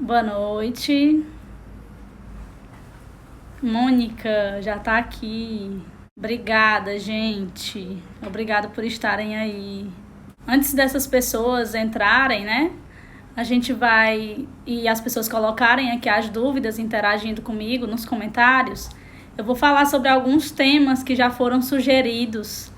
Boa noite. Mônica já tá aqui. Obrigada, gente. Obrigada por estarem aí. Antes dessas pessoas entrarem, né? A gente vai... E as pessoas colocarem aqui as dúvidas, interagindo comigo nos comentários. Eu vou falar sobre alguns temas que já foram sugeridos.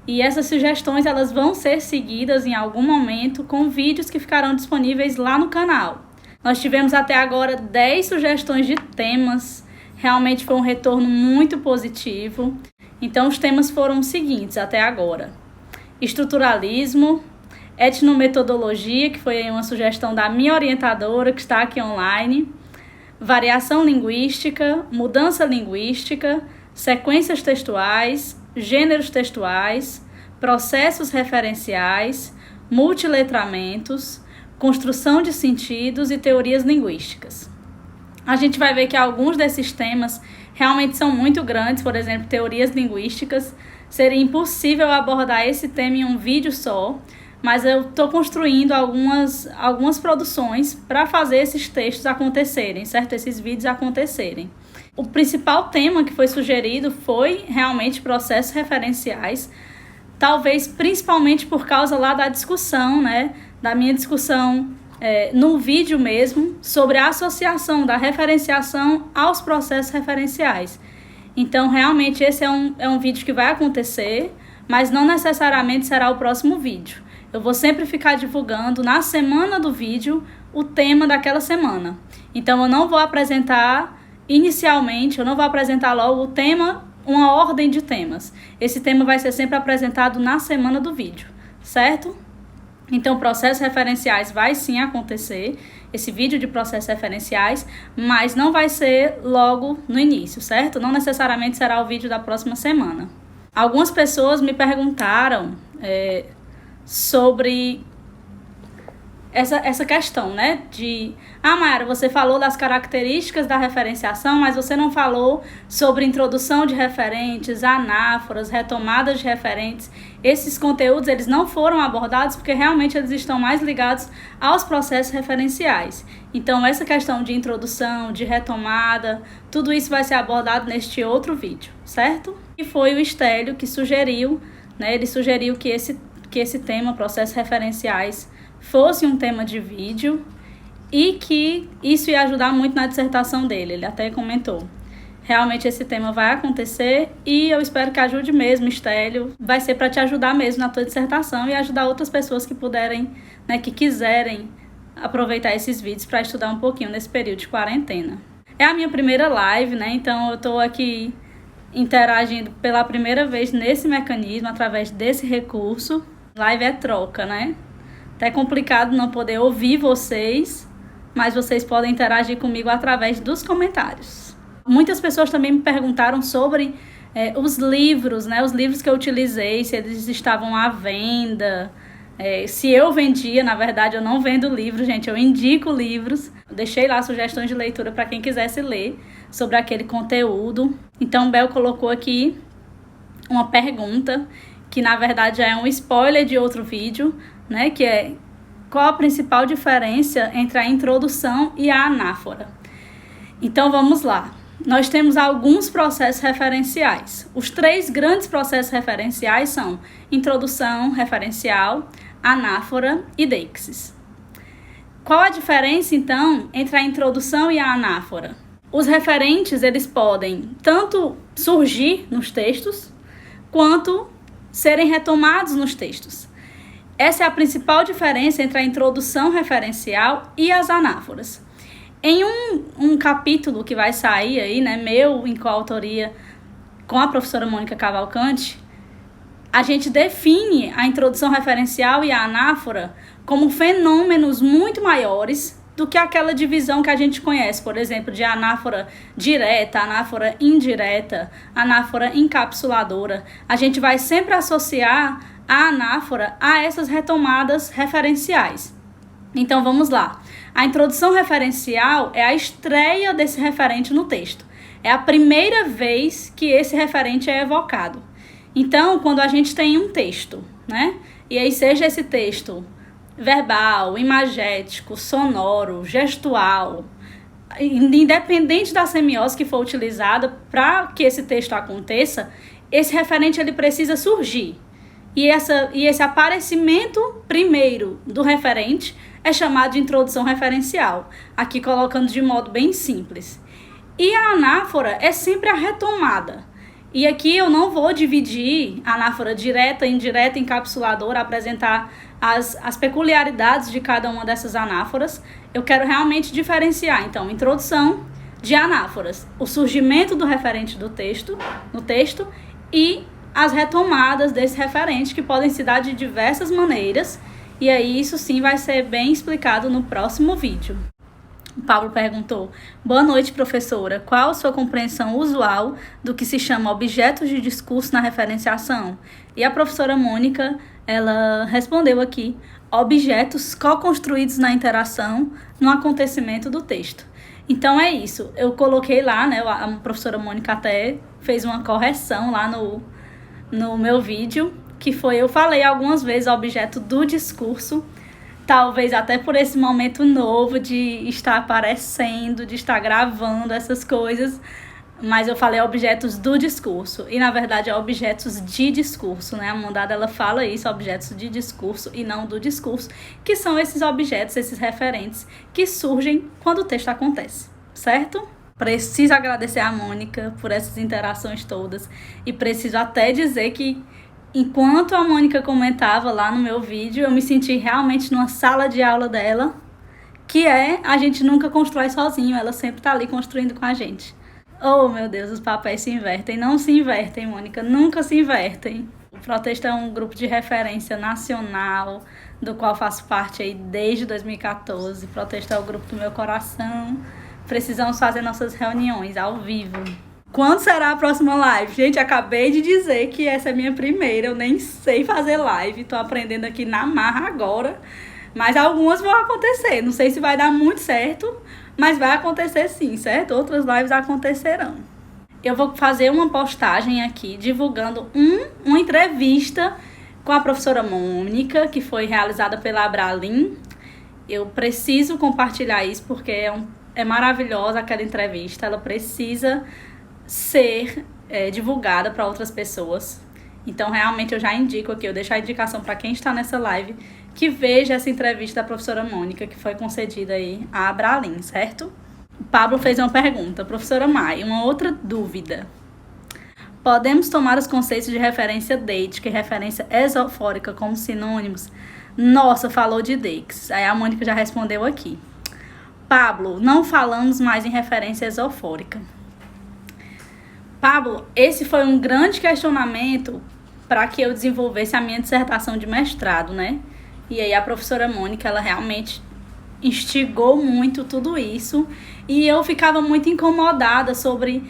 E essas sugestões, elas vão ser seguidas em algum momento com vídeos que ficarão disponíveis lá no canal. Nós tivemos até agora 10 sugestões de temas. Realmente foi um retorno muito positivo. Então, os temas foram os seguintes até agora: estruturalismo, etnometodologia, que foi uma sugestão da minha orientadora, que está aqui online, variação linguística, mudança linguística, sequências textuais, gêneros textuais, processos referenciais, multiletramentos, construção de sentidos e teorias linguísticas. A gente vai ver que alguns desses temas realmente são muito grandes, por exemplo, teorias linguísticas. Seria impossível abordar esse tema em um vídeo só, mas eu estou construindo algumas produções para fazer esses textos acontecerem, certo? Esses vídeos acontecerem. O principal tema que foi sugerido foi realmente processos referenciais, talvez principalmente por causa lá da discussão, né? Da minha discussão no vídeo mesmo, sobre a associação da referenciação aos processos referenciais. Então, realmente, esse é um vídeo que vai acontecer, mas não necessariamente será o próximo vídeo. Eu vou sempre ficar divulgando na semana do vídeo o tema daquela semana. Então, eu não vou apresentar inicialmente, eu não vou apresentar logo o tema, uma ordem de temas. Esse tema vai ser sempre apresentado na semana do vídeo, certo? Então, processos referenciais vai sim acontecer, esse vídeo de processos referenciais, mas não vai ser logo no início, certo? Não necessariamente será o vídeo da próxima semana. Algumas pessoas me perguntaram sobre essa questão, né? Mayara, você falou das características da referenciação, mas você não falou sobre introdução de referentes, anáforas, retomadas de referentes. Esses conteúdos, eles não foram abordados porque realmente eles estão mais ligados aos processos referenciais. Então, essa questão de introdução, de retomada, tudo isso vai ser abordado neste outro vídeo, certo? E foi o Estélio que sugeriu, né? Ele sugeriu que esse tema, processos referenciais, fosse um tema de vídeo e que isso ia ajudar muito na dissertação dele. Ele até comentou. Realmente esse tema vai acontecer e eu espero que ajude mesmo, Estélio. Vai ser para te ajudar mesmo na tua dissertação e ajudar outras pessoas que puderem, né, que quiserem aproveitar esses vídeos para estudar um pouquinho nesse período de quarentena. É a minha primeira live, né? Então eu estou aqui interagindo pela primeira vez nesse mecanismo, através desse recurso. Live é troca, né? Até complicado não poder ouvir vocês, mas vocês podem interagir comigo através dos comentários. Muitas pessoas também me perguntaram sobre os livros, né? Os livros que eu utilizei, se eles estavam à venda, se eu vendia. Na verdade, eu não vendo livros, gente, eu indico livros. Eu deixei lá sugestões de leitura para quem quisesse ler sobre aquele conteúdo. Então, Bel colocou aqui uma pergunta, que na verdade já é um spoiler de outro vídeo, né, que é: qual a principal diferença entre a introdução e a anáfora? Então vamos lá. Nós temos alguns processos referenciais. Os 3 grandes processos referenciais são introdução referencial, anáfora e deixis. Qual a diferença então entre a introdução e a anáfora? Os referentes, eles podem tanto surgir nos textos quanto serem retomados nos textos. Essa é a principal diferença entre a introdução referencial e as anáforas. Em um capítulo que vai sair aí, né, meu, em coautoria com a professora Mônica Cavalcante, a gente define a introdução referencial e a anáfora como fenômenos muito maiores do que aquela divisão que a gente conhece, por exemplo, de anáfora direta, anáfora indireta, anáfora encapsuladora. A gente vai sempre associar a anáfora a essas retomadas referenciais. Então, vamos lá. A introdução referencial é a estreia desse referente no texto. É a primeira vez que esse referente é evocado. Então, quando a gente tem um texto, né? E aí seja esse texto verbal, imagético, sonoro, gestual, independente da semiose que for utilizada para que esse texto aconteça, esse referente ele precisa surgir. E esse aparecimento primeiro do referente é chamado de introdução referencial, aqui colocando de modo bem simples. E a anáfora é sempre a retomada. E aqui eu não vou dividir a anáfora direta, indireta, encapsuladora, apresentar as peculiaridades de cada uma dessas anáforas. Eu quero realmente diferenciar, então, introdução de anáforas, o surgimento do referente no texto e as retomadas desse referente, que podem se dar de diversas maneiras, e aí isso sim vai ser bem explicado no próximo vídeo. O Pablo perguntou: boa noite, professora, qual a sua compreensão usual do que se chama objetos de discurso na referenciação? E a professora Mônica, ela respondeu aqui: objetos co-construídos na interação no acontecimento do texto. Então é isso, eu coloquei lá, né, a professora Mônica até fez uma correção lá no meu vídeo, que foi, eu falei algumas vezes objeto do discurso, talvez até por esse momento novo de estar aparecendo, de estar gravando essas coisas, mas eu falei objetos do discurso, e na verdade é objetos de discurso, né? A Mondada, ela fala isso, objetos de discurso e não do discurso, que são esses objetos, esses referentes que surgem quando o texto acontece, certo? Preciso agradecer a Mônica por essas interações todas, e preciso até dizer que enquanto a Mônica comentava lá no meu vídeo, eu me senti realmente numa sala de aula dela, que a gente nunca constrói sozinho, ela sempre tá ali construindo com a gente. Oh, meu Deus, os papéis se invertem. Não se invertem, Mônica, nunca se invertem. O Protexto é um grupo de referência nacional, do qual faço parte aí desde 2014. O Protexto é o grupo do meu coração. Precisamos fazer nossas reuniões ao vivo. Quando será a próxima live? Gente, acabei de dizer que essa é a minha primeira. Eu nem sei fazer live. Tô aprendendo aqui na marra agora. Mas algumas vão acontecer. Não sei se vai dar muito certo, mas vai acontecer sim, certo? Outras lives acontecerão. Eu vou fazer uma postagem aqui divulgando uma entrevista com a professora Mônica, que foi realizada pela Abralim. Eu preciso compartilhar isso porque é maravilhosa aquela entrevista. Ela precisa ser divulgada para outras pessoas. Então, realmente, eu já indico aqui, eu deixo a indicação para quem está nessa live, que veja essa entrevista da professora Mônica, que foi concedida aí à Abralim, certo? O Pablo fez uma pergunta: professora Mai, uma outra dúvida. Podemos tomar os conceitos de referência deítica e referência esofórica como sinônimos? Nossa, falou de deixis. Aí a Mônica já respondeu aqui. Pablo, não falamos mais em referência esofórica. Pablo, esse foi um grande questionamento para que eu desenvolvesse a minha dissertação de mestrado, né? E aí a professora Mônica, ela realmente instigou muito tudo isso, e eu ficava muito incomodada sobre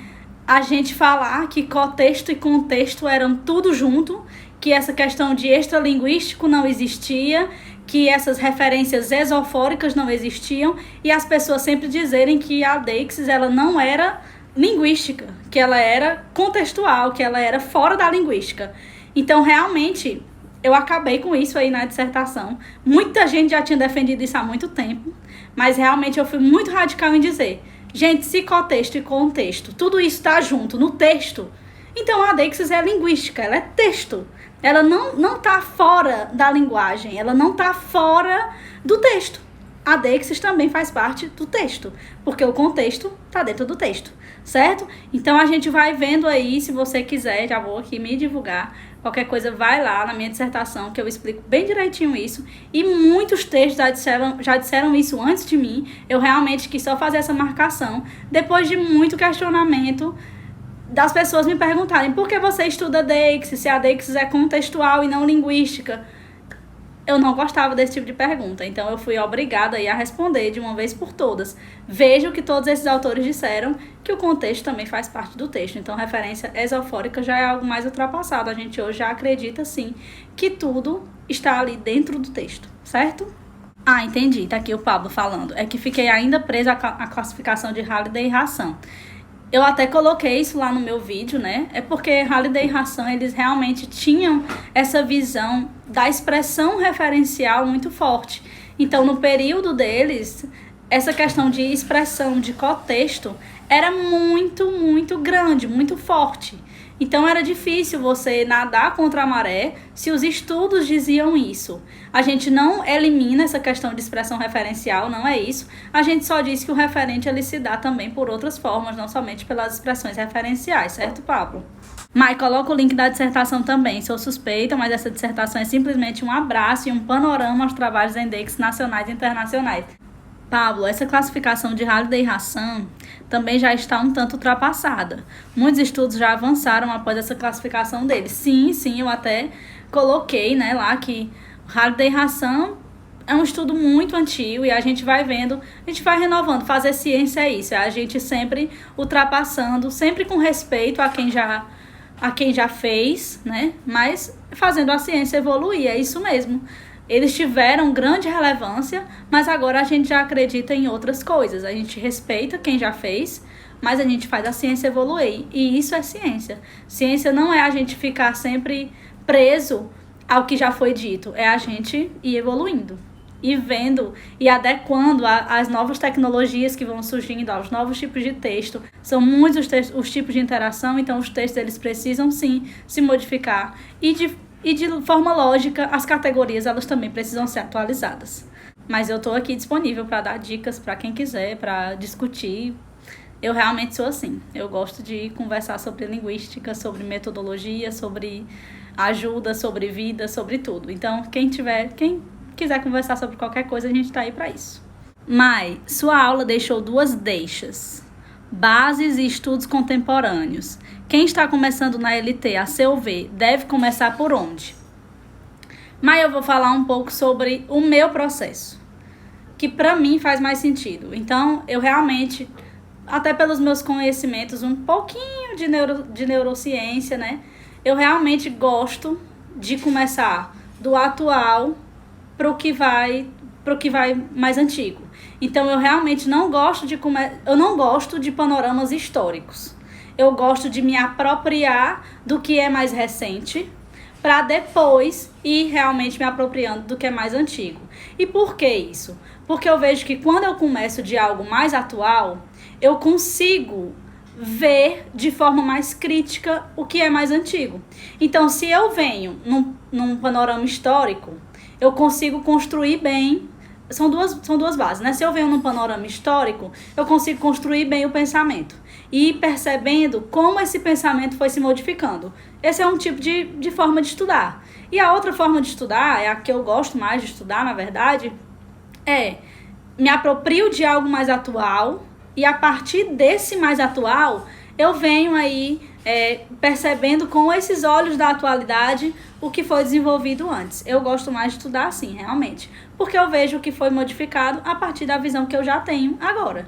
a gente falar que cotexto e contexto eram tudo junto, que essa questão de extralinguístico não existia, que essas referências esofóricas não existiam, e as pessoas sempre dizerem que a deixis, ela não era linguística, que ela era contextual, que ela era fora da linguística. Então, realmente, eu acabei com isso aí na dissertação. Muita gente já tinha defendido isso há muito tempo, mas realmente eu fui muito radical em dizer: gente, se cotexto e contexto, tudo isso está junto no texto, então a deixis é linguística, ela é texto. Ela não está fora da linguagem, ela não está fora do texto. A deixis também faz parte do texto, porque o contexto está dentro do texto, certo? Então a gente vai vendo aí, se você quiser, já vou aqui me divulgar, qualquer coisa vai lá na minha dissertação, que eu explico bem direitinho isso, e muitos textos já disseram isso antes de mim. Eu realmente quis só fazer essa marcação, depois de muito questionamento das pessoas me perguntarem: por que você estuda deixis, se a deixis é contextual e não linguística? Eu não gostava desse tipo de pergunta, então eu fui obrigada aí a responder de uma vez por todas. Vejo que todos esses autores disseram que o contexto também faz parte do texto, então referência esofórica já é algo mais ultrapassado. A gente hoje já acredita, sim, que tudo está ali dentro do texto, certo? Ah, entendi, tá aqui o Pablo falando. É que fiquei ainda presa à classificação de Halliday e Hassan. Eu até coloquei isso lá no meu vídeo, né? É porque Halliday e Hassan, eles realmente tinham essa visão da expressão referencial muito forte. Então, no período deles, essa questão de expressão, de contexto, era muito, muito grande, muito forte. Então era difícil você nadar contra a maré se os estudos diziam isso. A gente não elimina essa questão de expressão referencial, não é isso. A gente só diz que o referente ele se dá também por outras formas, não somente pelas expressões referenciais, certo, Pablo? Mai, coloca o link da dissertação também. Sou suspeita, mas essa dissertação é simplesmente um abraço e um panorama aos trabalhos em indexes nacionais e internacionais. Pablo, essa classificação de Halliday e Hassan também já está um tanto ultrapassada. Muitos estudos já avançaram após essa classificação deles. Sim, eu até coloquei, né, lá que Halliday e Hassan é um estudo muito antigo e a gente vai vendo, a gente vai renovando. Fazer ciência é isso, é a gente sempre ultrapassando, sempre com respeito a quem já fez, né, mas fazendo a ciência evoluir, é isso mesmo. Eles tiveram grande relevância, mas agora a gente já acredita em outras coisas. A gente respeita quem já fez, mas a gente faz a ciência evoluir. E isso é ciência. Ciência não é a gente ficar sempre preso ao que já foi dito. É a gente ir evoluindo. E vendo e adequando às novas tecnologias que vão surgindo, aos novos tipos de texto. São muitos os tipos de interação, então os textos eles precisam sim se modificar. E de forma lógica, as categorias elas também precisam ser atualizadas. Mas eu estou aqui disponível para dar dicas para quem quiser, para discutir. Eu realmente sou assim. Eu gosto de conversar sobre linguística, sobre metodologia, sobre ajuda, sobre vida, sobre tudo. Então, quem quiser conversar sobre qualquer coisa, a gente está aí para isso. Mai, sua aula deixou 2 deixas. Bases e estudos contemporâneos. Quem está começando na LT, a seu ver, deve começar por onde? Mas eu vou falar um pouco sobre o meu processo, que para mim faz mais sentido. Então, eu realmente, até pelos meus conhecimentos, um pouquinho de neurociência, né? Eu realmente gosto de começar do atual para o que vai mais antigo. Então, eu realmente não gosto de panoramas históricos. Eu gosto de me apropriar do que é mais recente para depois ir realmente me apropriando do que é mais antigo. E por que isso? Porque eu vejo que quando eu começo de algo mais atual, eu consigo ver de forma mais crítica o que é mais antigo. Então, se eu venho num panorama histórico, eu consigo construir bem. São duas bases, né? Se eu venho num panorama histórico, eu consigo construir bem o pensamento. E ir percebendo como esse pensamento foi se modificando. Esse é um tipo de forma de estudar. E a outra forma de estudar, é a que eu gosto mais de estudar, na verdade, é me aproprio de algo mais atual e a partir desse mais atual, eu venho aí percebendo com esses olhos da atualidade o que foi desenvolvido antes. Eu gosto mais de estudar assim, realmente. Porque eu vejo o que foi modificado a partir da visão que eu já tenho agora.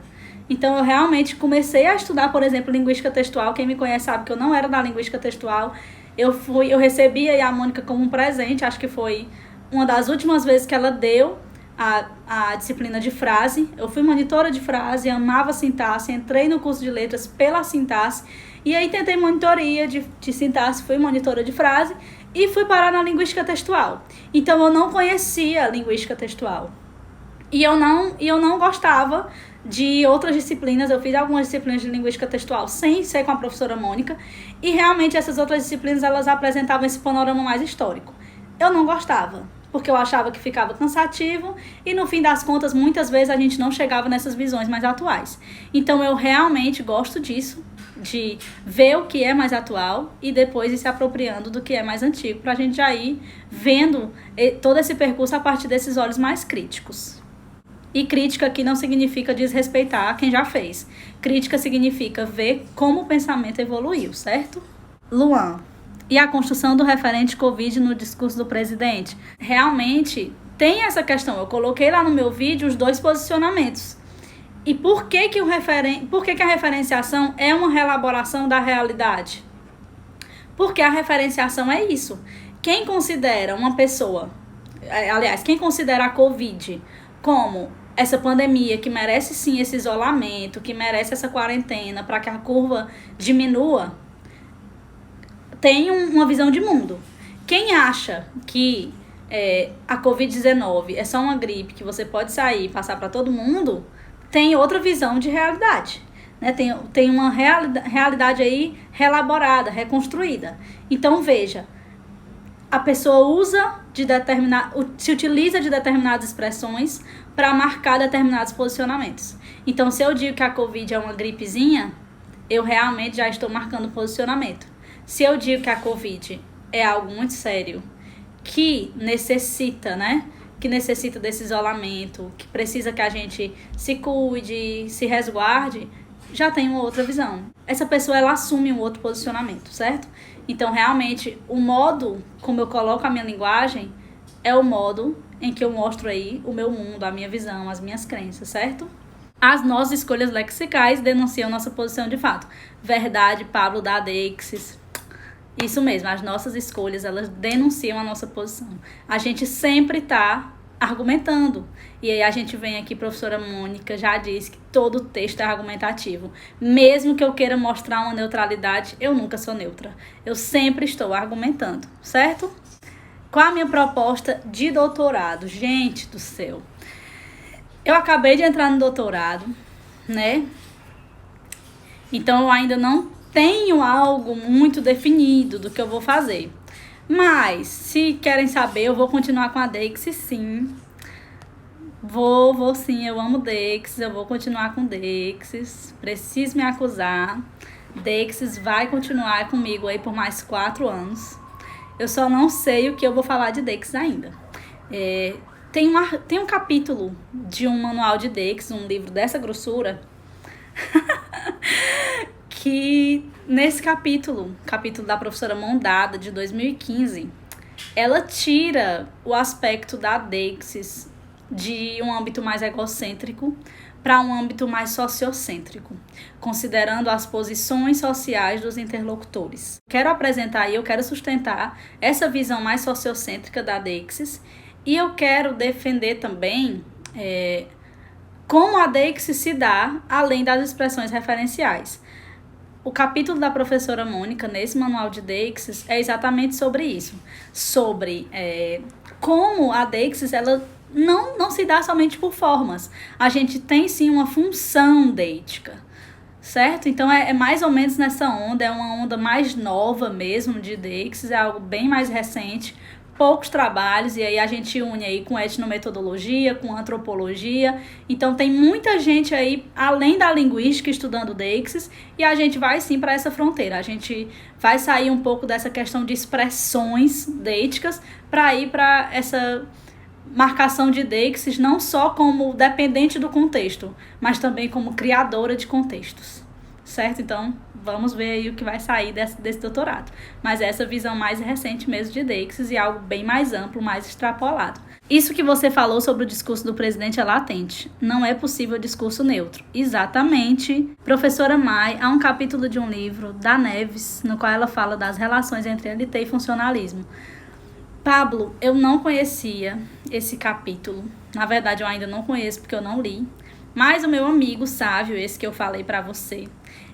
Então, eu realmente comecei a estudar, por exemplo, linguística textual. Quem me conhece sabe que eu não era da linguística textual. Eu recebi aí a Mônica como um presente. Acho que foi uma das últimas vezes que ela deu a disciplina de frase. Eu fui monitora de frase, amava sintaxe, entrei no curso de letras pela sintaxe. E aí tentei monitoria de sintaxe, fui monitora de frase e fui parar na linguística textual. Então, eu não conhecia linguística textual. E eu não gostava de outras disciplinas. Eu fiz algumas disciplinas de linguística textual sem ser com a professora Mônica. E realmente essas outras disciplinas, elas apresentavam esse panorama mais histórico. Eu não gostava, porque eu achava que ficava cansativo. E no fim das contas, muitas vezes a gente não chegava nessas visões mais atuais. Então eu realmente gosto disso, de ver o que é mais atual e depois ir se apropriando do que é mais antigo, para a gente já ir vendo todo esse percurso a partir desses olhos mais críticos. E crítica aqui não significa desrespeitar quem já fez. Crítica significa ver como o pensamento evoluiu, certo? Luan, e a construção do referente Covid no discurso do presidente? Realmente tem essa questão. Eu coloquei lá no meu vídeo os 2 posicionamentos. E por que a referenciação é uma reelaboração da realidade? Porque a referenciação é isso. Quem considera uma pessoa, aliás, quem considera a Covid como essa pandemia, que merece sim esse isolamento, que merece essa quarentena para que a curva diminua, tem uma visão de mundo. Quem acha que a Covid-19 é só uma gripe que você pode sair e passar para todo mundo, tem outra visão de realidade. Né? Tem uma realidade aí reelaborada, reconstruída. Então, veja, a pessoa se utiliza de determinadas expressões para marcar determinados posicionamentos. Então, se eu digo que a Covid é uma gripezinha, eu realmente já estou marcando posicionamento. Se eu digo que a Covid é algo muito sério, que necessita, que necessita desse isolamento, que precisa que a gente se cuide, se resguarde, já tem uma outra visão. Essa pessoa, ela assume um outro posicionamento, certo? Então, realmente, o modo como eu coloco a minha linguagem é o modo em que eu mostro aí o meu mundo, a minha visão, as minhas crenças, certo? As nossas escolhas lexicais denunciam nossa posição de fato. Verdade, Pablo da Deixis. Isso mesmo, as nossas escolhas, elas denunciam a nossa posição. A gente sempre está argumentando. E aí a gente vem aqui, professora Mônica já disse que todo texto é argumentativo. Mesmo que eu queira mostrar uma neutralidade, eu nunca sou neutra. Eu sempre estou argumentando, certo? Qual a minha proposta de doutorado? Gente do céu. Eu acabei de entrar no doutorado, né? Então eu ainda não tenho algo muito definido do que eu vou fazer. Mas, se querem saber, eu vou continuar com a Deixis, sim. Vou sim, eu amo Deixis, eu vou continuar com Deixis. Preciso me acusar. Deixis vai continuar comigo aí por mais 4 anos. Eu só não sei o que eu vou falar de Deixis ainda. Tem um capítulo de um manual de Deixis, um livro dessa grossura, que nesse capítulo da professora Mondada, de 2015, ela tira o aspecto da Deixis de um âmbito mais egocêntrico para um âmbito mais sociocêntrico, considerando as posições sociais dos interlocutores. Quero apresentar e eu quero sustentar essa visão mais sociocêntrica da Deixis, e eu quero defender também como a Deixis se dá além das expressões referenciais. O capítulo da professora Mônica, nesse manual de Deixis, é exatamente sobre isso. Sobre como a Deixis, ela não se dá somente por formas. A gente tem, sim, uma função deítica, certo? Então, é mais ou menos nessa onda, é uma onda mais nova mesmo de Deixis, é algo bem mais recente, poucos trabalhos, e aí a gente une aí com etnometodologia, com antropologia. Então tem muita gente aí, além da linguística, estudando Deixis, e a gente vai sim para essa fronteira. A gente vai sair um pouco dessa questão de expressões deíticas para ir para essa marcação de Deixis não só como dependente do contexto, mas também como criadora de contextos, certo? Então, vamos ver aí o que vai sair desse doutorado. Mas essa visão mais recente mesmo de Deixis e algo bem mais amplo, mais extrapolado. Isso que você falou sobre o discurso do presidente é latente. Não é possível discurso neutro. Exatamente. Professora Mai, há um capítulo de um livro da Neves, no qual ela fala das relações entre LT e funcionalismo. Pablo, eu não conhecia esse capítulo. Na verdade, eu ainda não conheço porque eu não li. Mas o meu amigo Sávio, esse que eu falei para você,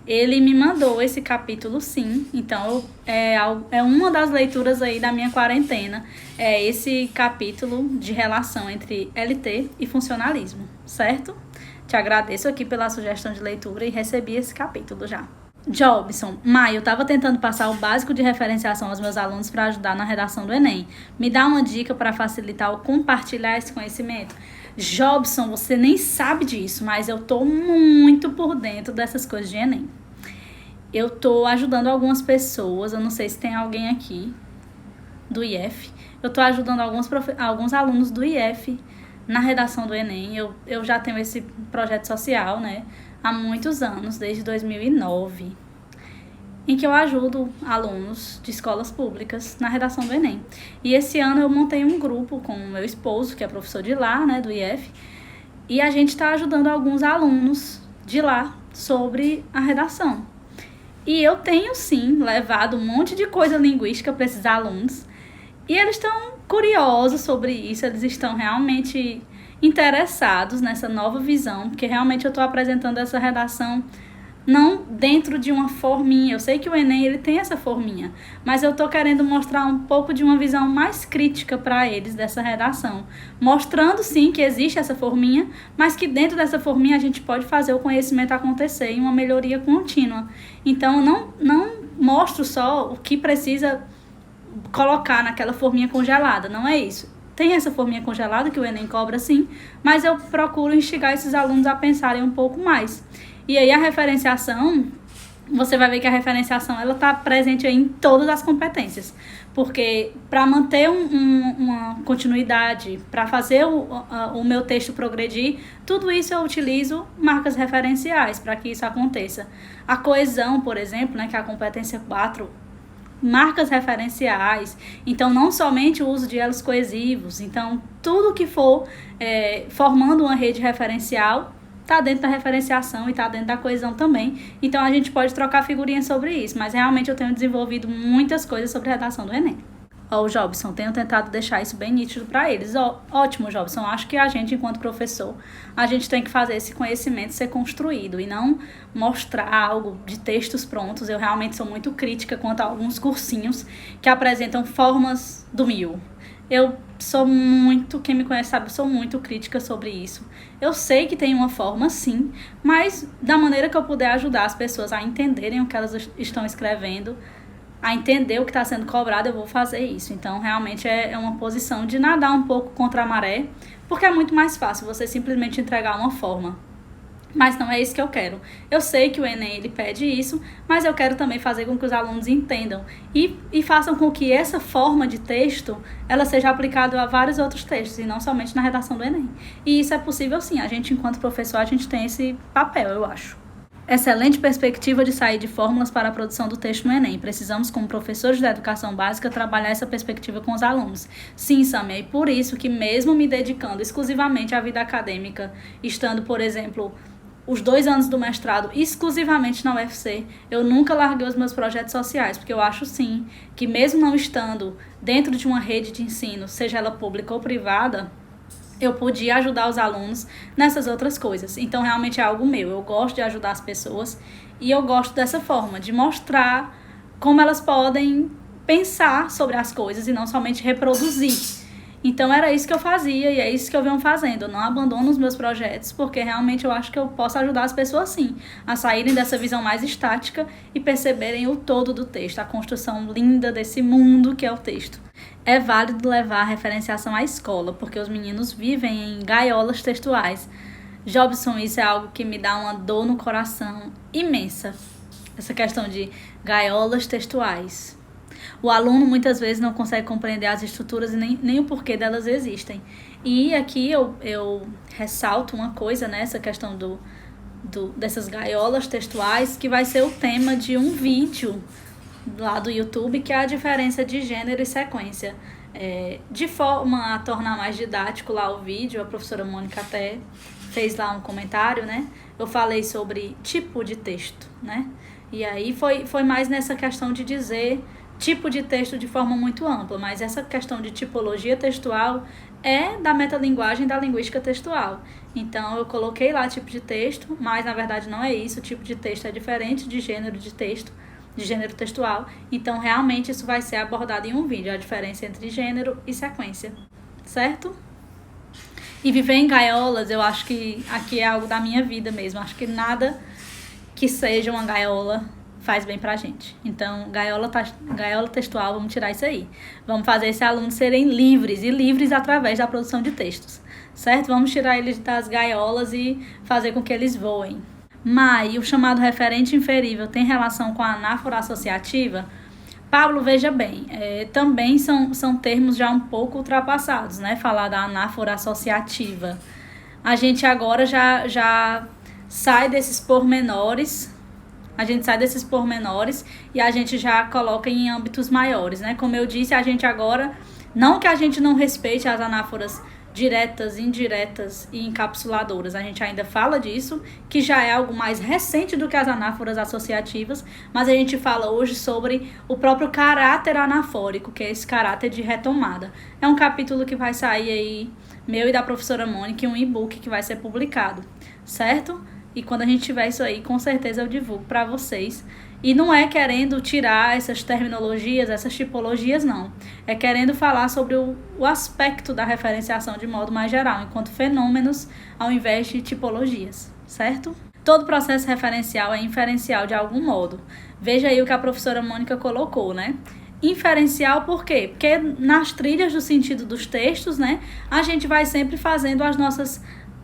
ele me mandou esse capítulo, sim. Então, é uma das leituras aí da minha quarentena. É esse capítulo de relação entre LT e funcionalismo, certo? Te agradeço aqui pela sugestão de leitura e recebi esse capítulo já. Jobson, eu estava tentando passar o básico de referenciação aos meus alunos para ajudar na redação do Enem. Me dá uma dica para facilitar ou compartilhar esse conhecimento? Jobson, você nem sabe disso, mas eu tô muito por dentro dessas coisas de Enem. Eu tô ajudando algumas pessoas, eu não sei se tem alguém aqui do IF. Eu tô ajudando alguns alunos do IF na redação do Enem. Eu já tenho esse projeto social, né, há muitos anos, desde 2009, em que eu ajudo alunos de escolas públicas na redação do Enem. E esse ano eu montei um grupo com o meu esposo, que é professor de lá, né, do IF, e a gente está ajudando alguns alunos de lá sobre a redação. E eu tenho, sim, levado um monte de coisa linguística para esses alunos, e eles estão curiosos sobre isso, eles estão realmente interessados nessa nova visão, porque realmente eu estou apresentando essa redação não dentro de uma forminha. Eu sei que o Enem ele tem essa forminha, mas eu estou querendo mostrar um pouco de uma visão mais crítica para eles dessa redação, mostrando sim que existe essa forminha, mas que dentro dessa forminha a gente pode fazer o conhecimento acontecer em uma melhoria contínua. Então eu não mostro só o que precisa colocar naquela forminha congelada, não é isso. Tem essa forminha congelada que o Enem cobra sim, mas eu procuro instigar esses alunos a pensarem um pouco mais. E aí a referenciação, você vai ver que a referenciação ela está presente aí em todas as competências. Porque para manter uma continuidade, para fazer o meu texto progredir, tudo isso eu utilizo marcas referenciais para que isso aconteça. A coesão, por exemplo, né, que é a competência 4, marcas referenciais, então não somente o uso de elos coesivos, então tudo que for formando uma rede referencial está dentro da referenciação e está dentro da coesão também. Então a gente pode trocar figurinhas sobre isso, mas realmente eu tenho desenvolvido muitas coisas sobre redação do Enem. Ó, Jobson, tenho tentado deixar isso bem nítido para eles. Ótimo, Jobson, acho que a gente, enquanto professor, a gente tem que fazer esse conhecimento ser construído e não mostrar algo de textos prontos. Eu realmente sou muito crítica quanto a alguns cursinhos que apresentam formas do 1000. Eu sou muito, quem me conhece sabe, eu sou muito crítica sobre isso. Eu sei que tem uma forma sim, mas da maneira que eu puder ajudar as pessoas a entenderem o que elas estão escrevendo, a entender o que está sendo cobrado, eu vou fazer isso. Então, realmente é uma posição de nadar um pouco contra a maré, porque é muito mais fácil você simplesmente entregar uma forma. Mas não é isso que eu quero. Eu sei que o Enem ele pede isso, mas eu quero também fazer com que os alunos entendam e façam com que essa forma de texto ela seja aplicada a vários outros textos e não somente na redação do Enem. E isso é possível sim. A gente, enquanto professor, a gente tem esse papel, eu acho. Excelente perspectiva de sair de fórmulas para a produção do texto no Enem. Precisamos, como professores da educação básica, trabalhar essa perspectiva com os alunos. Sim, Samia, e por isso que mesmo me dedicando exclusivamente à vida acadêmica, estando, por exemplo, os 2 anos do mestrado exclusivamente na UFC, eu nunca larguei os meus projetos sociais, porque eu acho sim que mesmo não estando dentro de uma rede de ensino, seja ela pública ou privada, eu podia ajudar os alunos nessas outras coisas. Então, realmente é algo meu. Eu gosto de ajudar as pessoas e eu gosto dessa forma, de mostrar como elas podem pensar sobre as coisas e não somente reproduzir. Então, era isso que eu fazia e é isso que eu venho fazendo. Eu não abandono os meus projetos, porque realmente eu acho que eu posso ajudar as pessoas, sim, a saírem dessa visão mais estática e perceberem o todo do texto, a construção linda desse mundo que é o texto. É válido levar a referenciação à escola, porque os meninos vivem em gaiolas textuais. Jobson, isso é algo que me dá uma dor no coração imensa. Essa questão de gaiolas textuais. O aluno muitas vezes não consegue compreender as estruturas e nem o porquê delas existem. E aqui eu ressalto uma coisa, né, essa questão dessas gaiolas textuais, que vai ser o tema de um vídeo lá do YouTube, que é a diferença de gênero e sequência. De forma a tornar mais didático lá o vídeo, a professora Mônica até fez lá um comentário, né? Eu falei sobre tipo de texto, né? E aí foi mais nessa questão de dizer tipo de texto de forma muito ampla, mas essa questão de tipologia textual é da metalinguagem da linguística textual. Então, eu coloquei lá tipo de texto, mas na verdade não é isso. O tipo de texto é diferente de gênero de texto, de gênero textual. Então, realmente, isso vai ser abordado em um vídeo, a diferença entre gênero e sequência, certo? E viver em gaiolas, eu acho que aqui é algo da minha vida mesmo. Acho que nada que seja uma gaiola faz bem pra gente. Então, gaiola textual, vamos tirar isso aí. Vamos fazer esses alunos serem livres, e livres através da produção de textos, certo? Vamos tirar eles das gaiolas e fazer com que eles voem. Mas, o chamado referente inferível tem relação com a anáfora associativa? Pablo, veja bem, também são termos já um pouco ultrapassados, né? Falar da anáfora associativa. A gente agora já sai desses pormenores. E a gente já coloca em âmbitos maiores, né? Como eu disse, a gente agora, não que a gente não respeite as anáforas diretas, indiretas e encapsuladoras, a gente ainda fala disso, que já é algo mais recente do que as anáforas associativas, mas a gente fala hoje sobre o próprio caráter anafórico, que é esse caráter de retomada. É um capítulo que vai sair aí meu e da professora Mônica, e um e-book que vai ser publicado, certo? E quando a gente tiver isso aí, com certeza eu divulgo para vocês. E não é querendo tirar essas terminologias, essas tipologias, não. É querendo falar sobre o aspecto da referenciação de modo mais geral, enquanto fenômenos, ao invés de tipologias, certo? Todo processo referencial é inferencial de algum modo. Veja aí o que a professora Mônica colocou, né? Inferencial por quê? Porque nas trilhas do sentido dos textos, né, a gente vai sempre fazendo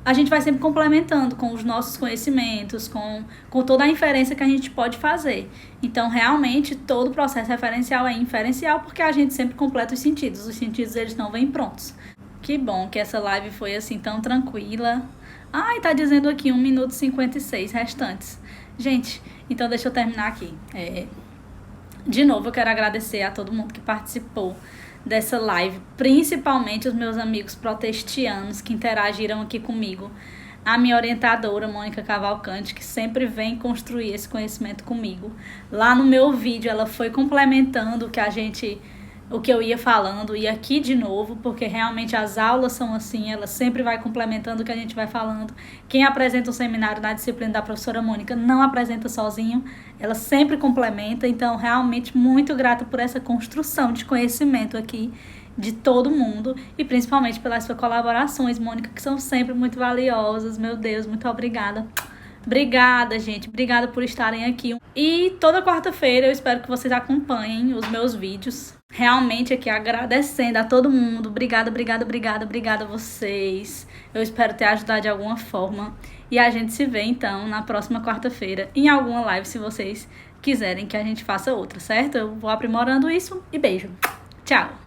a gente vai sempre complementando com os nossos conhecimentos, com toda a inferência que a gente pode fazer. Então, realmente, todo processo referencial é inferencial porque a gente sempre completa os sentidos. Os sentidos, eles não vêm prontos. Que bom que essa live foi assim tão tranquila. Ai, tá dizendo aqui 1 minuto e 56 restantes. Gente, então deixa eu terminar aqui. De novo, eu quero agradecer a todo mundo que participou dessa live, principalmente os meus amigos protestianos que interagiram aqui comigo, a minha orientadora, Mônica Cavalcante, que sempre vem construir esse conhecimento comigo. Lá no meu vídeo, ela foi complementando o que eu ia falando, e aqui de novo, porque realmente as aulas são assim, ela sempre vai complementando o que a gente vai falando. Quem apresenta um seminário na disciplina da professora Mônica não apresenta sozinho, ela sempre complementa, então realmente muito grata por essa construção de conhecimento aqui de todo mundo, e principalmente pelas suas colaborações, Mônica, que são sempre muito valiosas. Meu Deus, muito obrigada. Obrigada, gente. Obrigada por estarem aqui. E toda quarta-feira eu espero que vocês acompanhem os meus vídeos. Realmente aqui agradecendo a todo mundo. Obrigada a vocês. Eu espero ter ajudado de alguma forma. E a gente se vê, então, na próxima quarta-feira, em alguma live, se vocês quiserem que a gente faça outra, certo? Eu vou aprimorando isso e beijo. Tchau!